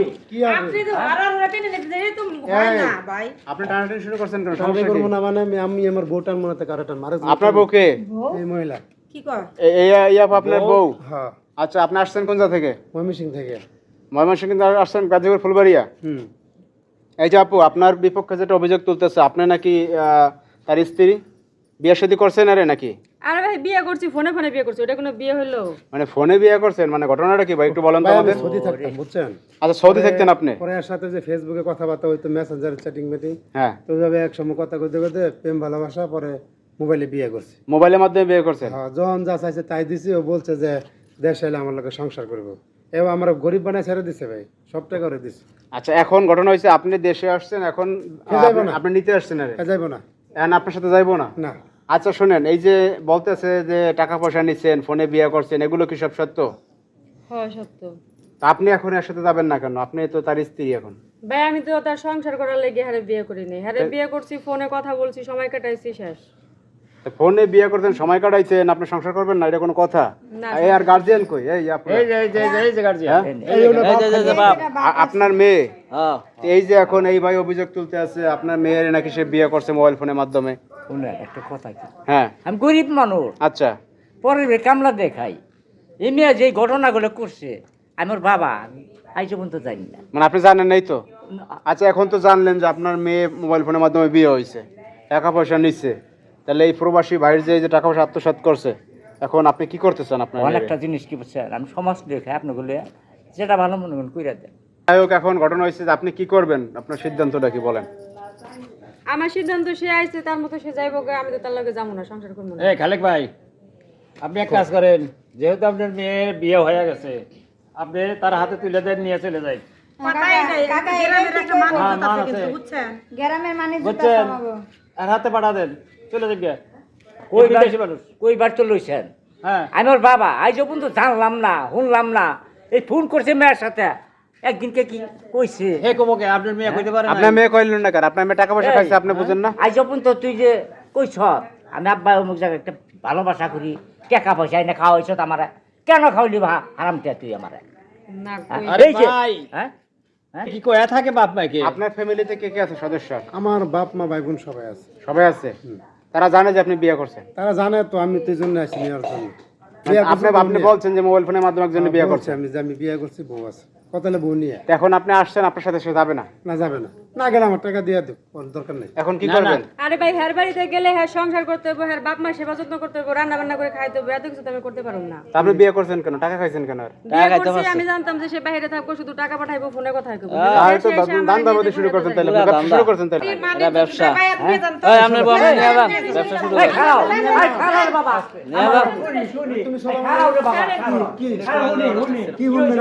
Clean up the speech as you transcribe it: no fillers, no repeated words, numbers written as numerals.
হবে কি হবে আপনি তো হারার রেটে নিতে দেই তো হয় না ভাই আপনি টানাটানি শুরু করছেন কেন? টানতে সমস্যা করবো কি? না মানে আমি আমার বউটার মনে কারাটান মারে আপনার বউকে? এই মহিলা কি কর এই আপু আপনার বউ? হ্যাঁ আচ্ছা, আপনি আসছেন কোন জায়গা থেকে? ময়মনসিং থেকে ময়মনসিংহ থেকে আসছেন গাজীপুর ফুলবাড়িয়া? হুম এই যে আপু, আপনার বিপক্ষে যেটা অভিযোগ তুলতেছে, আপনি নাকি তার স্ত্রী, বিয়ে শাদী করছেন আরে নাকি? আরে ভাই বিয়ে করছি ফোনে ফোনে বিয়ে করছি ওটা কোনো বিয়ে হলো মানে ফোনে বিয়ে করছেন? মানে ঘটনাটা কি ভাই একটু বলেন তো ভাই, আমি আমাদের। সৌদি থাকতাম বুঝছেন আচ্ছা, সৌদি থাকতেন আপনি? পরে এর সাথে যে ফেসবুকে কথাবার্তা হইতো, মেসেঞ্জার চ্যাটিং মেটিং, হ্যাঁ, তো ওইভাবে এক সময় কথা কইতে কইতে প্রেম ভালোবাসা, পরে মোবাইলে বিয়ে করছি। মোবাইলের মাধ্যমে বিয়ে করছেন? হ্যাঁ, যখন যা চাইছে তাই দিছি। ও বলছে যে দেশে এলে আমার লোকের সংসার করবো, এবার আমরা গরিব বানায় ছেড়ে দিছে ভাই, সবটা করে দিছি। আচ্ছা, এখন ঘটনা হয়েছে আপনি দেশে আসছেন, এখন যাইবো না। আপনি নিতে আসছেন আরে, যাইবো না। এখন আপনার সাথে যাইবো না? না আচ্ছা শুনেন, এই যে বলতেছে যে টাকা পয়সা নিচ্ছেন, ফোনে বিয়ে করছেন, এগুলো কি সব সত্য? হয় সত্য তা আপনি এখন এর সাথে যাবেন না কেন? আপনি তো তার স্ত্রী এখন। ভাই আমি তো তার সংসার করার লেগে হারে বিয়ে করিনি হারে বিয়ে করছি ফোনে কথা বলছি সময় কাটাইছি শেষ তা ফোনে বিয়ে করতেন, সময় কাটাইছেন, আপনি সংসার করবেন না, এটা কোনো কথা? না। এই আর গার্জিয়ান কই? এই আপনার আপনার মেয়ে, এই যে এখন এই ভাই অভিযোগ তুলতে আছে আপনার মেয়ের নাকি সে বিয়ে করছে মোবাইল ফোনের মাধ্যমে। শুনেন একটা কথা কি, হ্যাঁ, আমি গরিব মানুষ, আচ্ছা, পরের কামলা দেখাই। এই মেয়ে যে ঘটনাগুলো করছে, আমার বাবা আজ পর্যন্ত জানি না। মানে আপনি জানেন নাই তো? আচ্ছা, এখন তো জানলেন যে আপনার মেয়ে মোবাইল ফোনের মাধ্যমে বিয়ে হয়েছে, টাকা পয়সা নিচ্ছে, তাহলে এই প্রবাসী ভাইয়ের যে টাকা পয়সা আত্মসাৎ করছে, এখন আপনি কি করতে চান? আপনার অনেকটা জিনিস কি বলছেন, আমি সমাজ দেখে আপনাগুলো যেটা ভালো মনে করেন কইরা দেন। যাই হোক, এখন ঘটনা হয়েছে যে আপনি কি করবেন, আপনার সিদ্ধান্তটা কি বলেন? আমার সিদ্ধান্ত সে আইছে তার মতো সে যাইব আমি তো তার লগে যাবো না সংসার করবো না এই খালেক ভাই, আপনি এক কাজ করেন, যেহেতু আপনার মেয়ের বিয়ে হয়ে গেছে, আপনি তার হাতে তুলে দেন, নিয়ে চলে যাই। গ্রামের মানুষ বুঝছেন? আর হাতে পাঠা দেন, চলে যাই গিয়া। কই বিদেশি মানুষ। কইবার তো লইছেন। হ্যাঁ, আমার বাবা আজ পর্যন্ত জানলাম না, শুনলাম না। এই ফোন করছে মেয়ের সাথে, একদিনকে কি কইছে। হে কবকে আপনার মেয়ে কইতে পারে না? আপনার মেয়ে কইলেন না কেন? আপনার মেয়ে টাকা পয়সা খাইছে, আপনি বুঝেন না? আজ পর্যন্ত তুই যে কইছ আমি আব্বা অমুক জায়গায় একটা ভালোবাসা করি, টাকা পয়সা এনে খাওয়াইছ আমার, কেন খাওয়াইলি ভা হারামটা তুই আমার? না আরে এই যে, ভাই, হ্যাঁ কি কয়া থাকে বাপ মাকে? আপনার ফ্যামিলিতে কে কে আছে সদস্য? আমার বাপ মা ভাই বোন সবাই আছে। সবাই আছে? তারা জানে যে আপনি বিয়ে করছেন? তারা জানে তো, আমি তো এই জন্য আসি নেওয়ার জন্য। আপনি বলছেন যে মোবাইল ফোনের মাধ্যমে একজন বিয়ে বলছি করছেন, আমি যে আমি বিয়ে করছি, বউ আছে, কত হলে বউ নিয়ে। তো এখন আপনি আসছেন, আপনার সাথে সে যাবে না? না যাবে না, না গেলে আমার টাকা দিয়ে দেব, দরকার নেই। এখন কি না, করবেন? আরে ভাই হের বাড়িতে গেলে হ্যাঁ সংসার করতে হবে হ্যাঁ বাপ মা সেবা যত্ন করতে হবে রান্না বান্না করে খাইতে হবে এত কিছু তো আমি করতে পারবো না তা আপনি বিয়ে করছেন কেন? টাকা খাইছেন কেন? আর বিয়ে করছি আমি জানতাম যে সে বাইরে থাকবো শুধু টাকা পাঠাইবো ফোনে কথা কইবো তাহলে তো দান্দাবাদি শুরু করছেন, তাহলে ব্যবসা শুরু করছেন তাহলে? এটা ব্যবসা। এই আপনার বউ নিয়ে যান, ব্যবসা শুরু এই করেন। খাও, এই খাও রে বাবা। নিয়ে যান। খাও রে বাবা, খাও। কি খাও, হুনি, হুনি। কি বলবেন?